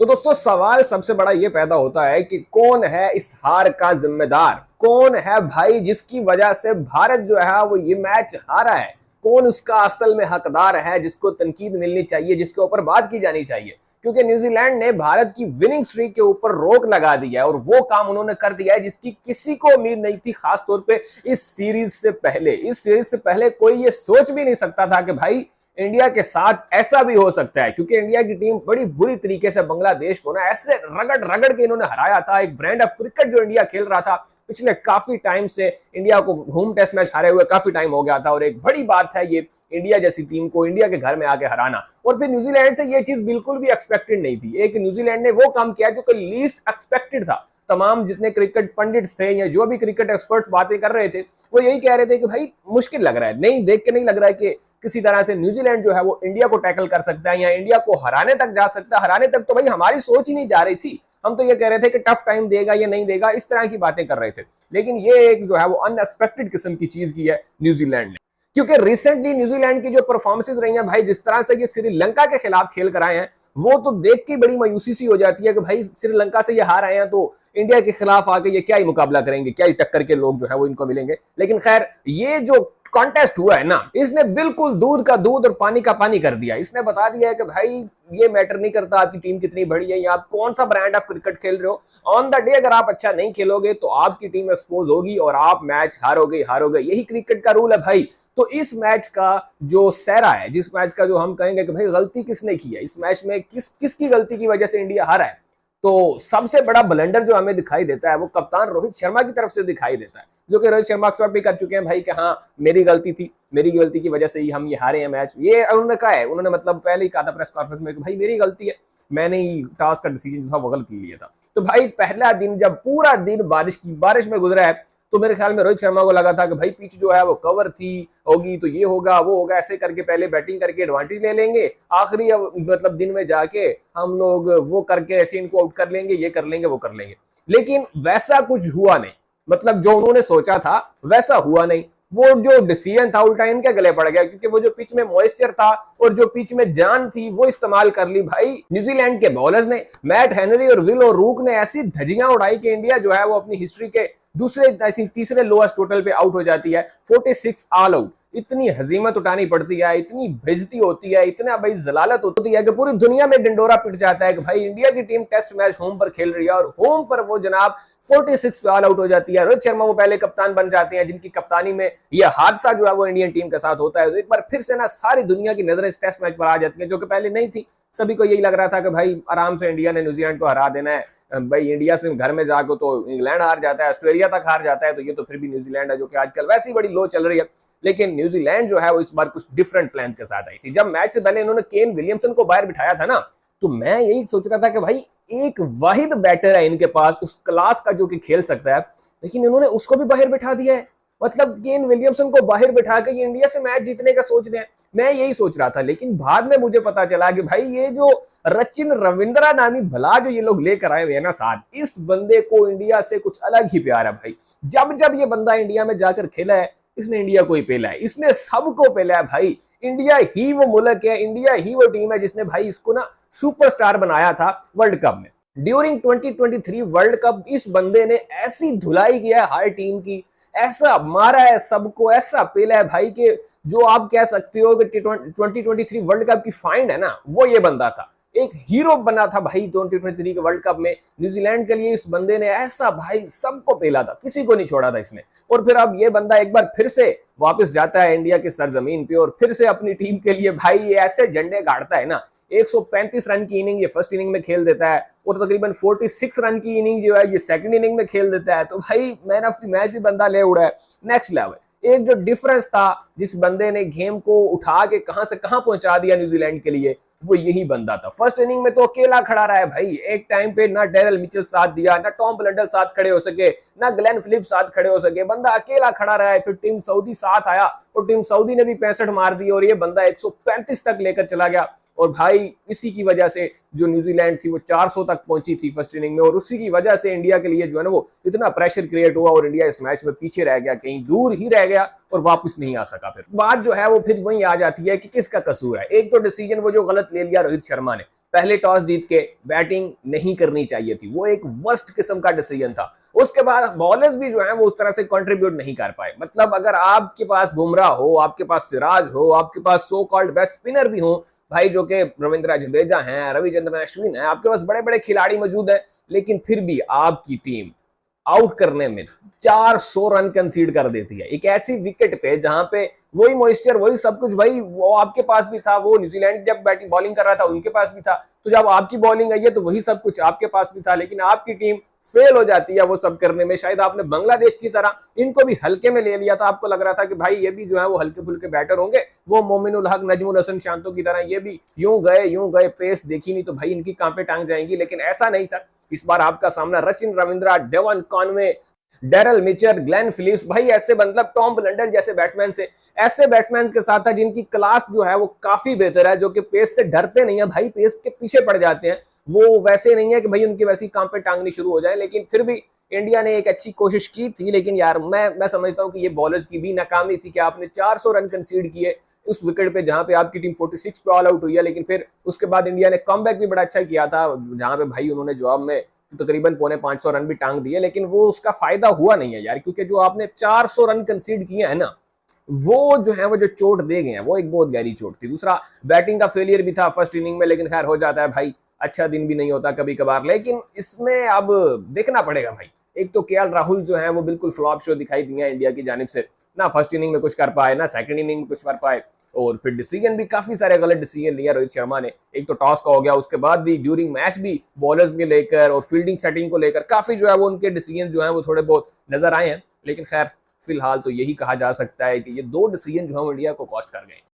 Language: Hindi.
तो दोस्तों सवाल सबसे बड़ा ये पैदा होता है कि कौन है इस हार का जिम्मेदार। कौन है भाई जिसकी वजह से भारत जो है वो ये मैच हारा है। कौन उसका असल में हकदार है जिसको तनकीद मिलनी चाहिए, जिसके ऊपर बात की जानी चाहिए। क्योंकि न्यूजीलैंड ने भारत की विनिंग स्ट्रीक के ऊपर रोक लगा दिया है और वो काम उन्होंने कर दिया है जिसकी किसी को उम्मीद नहीं थी। खासतौर पे इस सीरीज से पहले कोई ये सोच भी नहीं सकता था कि भाई इंडिया के साथ ऐसा भी हो सकता है। क्योंकि इंडिया की टीम बड़ी बुरी तरीके से बांग्लादेश को ना ऐसे रगड़ रगड़ के इन्होंने हराया था। एक ब्रांड ऑफ क्रिकेट जो इंडिया खेल रहा था पिछले काफी टाइम से, इंडिया को होम टेस्ट मैच हारे हुए काफी टाइम हो गया था और एक बड़ी बात है ये इंडिया जैसी टीम को इंडिया के घर में आके हराना। और फिर न्यूजीलैंड से ये चीज बिल्कुल भी एक्सपेक्टेड नहीं थी। एक न्यूजीलैंड ने वो काम किया जो कि लीस्ट एक्सपेक्टेड था। तमाम जितने क्रिकेट पंडित्स थे या जो भी क्रिकेट एक्सपर्ट्स बातें कर रहे थे वो यही कह रहे थे कि भाई मुश्किल लग रहा है, नहीं देख के नहीं लग रहा है कि किसी तरह से न्यूजीलैंड जो है वो इंडिया को टैकल कर सकता है या इंडिया को हराने तक जा सकता है। हराने तक तो भाई हमारी सोच ही नहीं जा रही थी। हम तो ये कह रहे थे कि टफ टाइम देगा या नहीं देगा, इस तरह की बातें कर रहे थे। लेकिन ये एक जो है वो अनएक्सपेक्टेड किस्म की चीज की है न्यूजीलैंड ने। क्योंकि रिसेंटली न्यूजीलैंड की जो परफॉर्मेंसेस रही हैं भाई, जिस तरह से ये श्रीलंका के खिलाफ खेल कर आए हैं, वो तो देख के बड़ी मायूसी सी हो जाती है कि भाई श्रीलंका से ये हार आए हैं तो इंडिया के खिलाफ आके ये क्या ही मुकाबला करेंगे, क्या ही टक्कर के लोग जो है वो इनको मिलेंगे। लेकिन खैर ये जो कॉन्टेस्ट हुआ है ना, इसने बिल्कुल दूध का दूध और पानी का पानी कर दिया। इसने बता दिया है कि भाई ये मैटर नहीं करता आपकी टीम कितनी बड़ी है या आप कौन सा ब्रांड ऑफ क्रिकेट खेल रहे हो। ऑन द डे अगर आप अच्छा नहीं खेलोगे तो आपकी टीम एक्सपोज होगी और आप मैच हारोगे। यही क्रिकेट का रूल है भाई। तो इस मैच का जो सहरा है, जिस मैच का जो हम कहेंगे कि भाई गलती किसने की है, इस मैच में किसकी गलती की वजह से इंडिया हारा है, तो सबसे बड़ा ब्लंडर जो हमें दिखाई देता है वो कप्तान रोहित शर्मा की तरफ से दिखाई देता है। जो कि रोहित शर्मा अक्सर भी कर चुके हैं भाई कि हाँ मेरी गलती थी, मेरी गलती की वजह से ही हम ये हारे हैं मैच। ये उन्होंने कहा है, उन्होंने मतलब पहले ही कहा था प्रेस कॉन्फ्रेंस में कि भाई मेरी गलती है, मैंने ही टॉस का डिसीजन जो था वो गलत लिया था। तो भाई पहला दिन जब पूरा दिन बारिश में गुजरा है तो मेरे ख्याल में रोहित शर्मा को लगा था कि भाई पिच जो है वो कवर थी होगी तो ये होगा वो होगा, ऐसे करके पहले बैटिंग करके एडवांटेज ले लेंगे, आखिरी मतलब दिन में जाके हम लोग वो करके ऐसे इनको आउट कर लेंगे, ये कर लेंगे वो कर लेंगे। लेकिन वैसा कुछ हुआ नहीं। मतलब जो उन्होंने सोचा था वैसा हुआ नहीं। वो जो डिसीजन था उल्टा इनके गले पड़ गया, क्योंकि वो जो पिच में मॉइस्चर था और जो पिच में जान थी वो इस्तेमाल कर ली भाई न्यूजीलैंड के बॉलर्स ने। मैट हेनरी और विल और रूक ने ऐसी धज्जियां उड़ाई कि इंडिया जो है वो अपनी हिस्ट्री के तीसरे लोएस्ट टोटल पे आउट हो जाती है, 46 ऑल आउट। इतनी हजीमत उठानी पड़ती है, इतनी बेइज्जती होती है, इतना भाई जलालत होती है कि पूरी दुनिया में डंडोरा पिट जाता है कि भाई इंडिया की टीम टेस्ट मैच होम पर खेल रही है और होम पर वो जनाब 46 पे ऑल आउट हो जाती है। रोहित शर्मा वो पहले कप्तान बन जाते हैं जिनकी कप्तानी में यह हादसा जो है वो इंडियन टीम के साथ होता है। तो एक बार फिर से ना सारी दुनिया की नजरें इस टेस्ट मैच पर आ जाती है, जो कि पहले नहीं थी। सभी को यही लग रहा था कि भाई आराम से इंडिया ने न्यूजीलैंड को हरा देना है। भाई इंडिया से घर में जाकर तो इंग्लैंड हार जाता है, ऑस्ट्रेलिया तक हार जाता है, तो ये तो फिर भी न्यूजीलैंड है जो कि आजकल वैसे ही बड़ी लो चल रही है। लेकिन न्यूजीलैंड जो है वो इस बार कुछ डिफरेंट प्लान्स के साथ आई थी। जब मैच से पहले इन्होंने केन विलियमसन को बाहर बिठाया था ना, तो मैं यही सोच रहा था कि भाई एक वाहिद बैटर है इनके पास उस क्लास का जो कि खेल सकता है, लेकिन इन्होंने उसको भी बाहर बिठा दिया है। मतलब केन विलियमसन को बाहर बिठा के ये इंडिया से मैच जीतने का सोच रहे हैं। मैं यही सोच रहा था, लेकिन बाद में मुझे पता चला कि भाई ये जो रचिन रविंद्रा नामी भला जो ये लोग लेकर आए हुए हैं ना साथ, इस बंदे को इंडिया से कुछ अलग ही प्यार है भाई। जब जब ये बंदा इंडिया में जाकर खेला है इसने इंडिया को ही पेला है, इसने सबको पेला है भाई। इंडिया ही वो मुल्क है, इंडिया ही वो टीम है जिसने भाई इसको ना सुपरस्टार बनाया था वर्ल्ड कप में। ड्यूरिंग 2023 वर्ल्ड कप इस बंदे ने ऐसी धुलाई किया है हर टीम की, ऐसा मारा है सबको, ऐसा पेला है भाई कि जो आप कह सकते हो कि 2023 वर्ल्ड कप की फाइंड है ना, वो ये बंदा था। एक हीरो बना था भाई 2023 के वर्ल्ड कप में न्यूजीलैंड के लिए। इस बंदे ने ऐसा भाई सबको पेला था, किसी को नहीं छोड़ा था इसने। और फिर अब ये बंदा एक बार फिर से वापस जाता है इंडिया की सरजमीन पे और फिर से अपनी टीम के लिए भाई ये ऐसे झंडे गाड़ता है ना। 135 रन की इनिंग ये फर्स्ट इनिंग में खेल देता है और तकरीबन 46 रन की इनिंग जो है ये सेकंड इनिंग में खेल देता है। तो भाई मैन ऑफ द मैच भी बंदा ले उड़ा है, नेक्स्ट लेवल। एक जो डिफरेंस था, जिस बंदे ने गेम को उठा के कहां से कहां पहुंचा दिया न्यूजीलैंड के लिए, वो यही बंदा था। फर्स्ट इनिंग में तो अकेला खड़ा रहा है भाई, एक टाइम पे ना डेरल मिचेल साथ दिया, ना टॉम ब्लंडल साथ खड़े हो सके, ना ग्लेन फिलिप साथ खड़े हो सके, बंदा अकेला खड़ा रहा है। फिर टीम सऊदी साथ आया और टीम सऊदी ने भी 65 मार दी और ये बंदा 135 तक लेकर चला गया। और भाई इसी की वजह से जो न्यूजीलैंड थी वो 400 तक पहुंची थी फर्स्ट इनिंग में, और उसी की वजह से इंडिया के लिए जो है ना वो इतना प्रेशर क्रिएट हुआ और इंडिया इस मैच में पीछे रह गया, कहीं दूर ही रह गया और वापस नहीं आ सका। फिर बात जो है वो फिर वही आ जाती है कि किसका कसूर है। एक तो डिसीजन वो जो गलत ले लिया रोहित शर्मा ने, पहले टॉस जीत के बैटिंग नहीं करनी चाहिए थी, वो एक वर्स्ट किस्म का डिसीजन था। उसके बाद बॉलर्स भी जो है वो उस तरह से कंट्रीब्यूट नहीं कर पाए। मतलब अगर आपके पास बुमराह हो, आपके पास सिराज हो, आपके पास सो कॉल्ड बेस्ट स्पिनर भी हो भाई, जो कि रविंद्र जडेजा हैं, रविचंद्रन अश्विन है, आपके पास बड़े बड़े खिलाड़ी मौजूद हैं, लेकिन फिर भी आपकी टीम आउट करने में 400 रन कंसीड कर देती है एक ऐसी विकेट पे जहां पे वही मॉइस्चर, वही सब कुछ भाई वो आपके पास भी था, वो न्यूजीलैंड जब बैटिंग बॉलिंग कर रहा था उनके पास भी था, तो जब आपकी बॉलिंग आई है तो वही सब कुछ आपके पास भी था, लेकिन आपकी टीम फेल हो जाती है वो सब करने में। शायद आपने बांग्लादेश की तरह इनको भी हल्के में ले लिया था, आपको लग रहा था कि भाई ये भी जो है वो हल्के फुल्के बैटर होंगे, वो मोमिनुल हक, नजमुल हसन शांतो की तरह ये भी यूं गए, पेस देखी नहीं तो भाई इनकी कांपे टांग जाएंगी, लेकिन ऐसा नहीं था। इस बार आपका सामना Rachin Ravindra, Devon Conway, Daryl Mitchell, Glenn Phillips, भाई ऐसे मतलब टॉम लंडन जैसे बैट्समैन से, ऐसे बैट्समैन के साथ था जिनकी क्लास जो है वो काफी बेहतर है, जो कि पेस से डरते नहीं है भाई, पेस के पीछे पड़ जाते हैं, वो वैसे नहीं है कि भाई उनकी वैसी कांपे टांगनी शुरू हो जाए। लेकिन फिर भी इंडिया ने एक अच्छी कोशिश की थी, लेकिन यार मैं समझता हूं कि ये बॉलर्स की भी नाकामी थी कि आपने 400 रन कंसीड किए उस विकेट पे जहां पे आपकी टीम 46 पे ऑल आउट हुई है। लेकिन फिर उसके बाद इंडिया ने कमबैक भी बड़ा अच्छा किया था, जहां पे भाई उन्होंने जवाब में तकरीबन 450 रन भी टांग दिए, लेकिन वो उसका फायदा हुआ नहीं है यार, क्योंकि जो आपने 400 रन कंसीड किए हैं ना, वो जो है वो जो चोट दे गए हैं वो एक बहुत गहरी चोट थी। दूसरा बैटिंग का फेलियर भी था फर्स्ट इनिंग में, लेकिन खैर हो जाता है भाई, अच्छा दिन भी नहीं होता कभी कभार। लेकिन इसमें अब देखना पड़ेगा भाई, एक तो केएल राहुल जो है वो बिल्कुल फ्लॉप शो दिखाई दिया इंडिया की जानिब से, ना फर्स्ट इनिंग में कुछ कर पाए, ना सेकंड इनिंग में कुछ कर पाए, और फिर डिसीजन भी काफी सारे गलत डिसीजन लिया रोहित शर्मा ने। एक तो टॉस का हो गया, उसके बाद भी ड्यूरिंग मैच भी बॉलर्स को लेकर और फील्डिंग सेटिंग को लेकर काफी जो है वो उनके डिसीजन जो है वो थोड़े बहुत नजर आए हैं। लेकिन खैर फिलहाल तो यही कहा जा सकता है कि ये दो डिसीजन जो है इंडिया को कॉस्ट कर गए।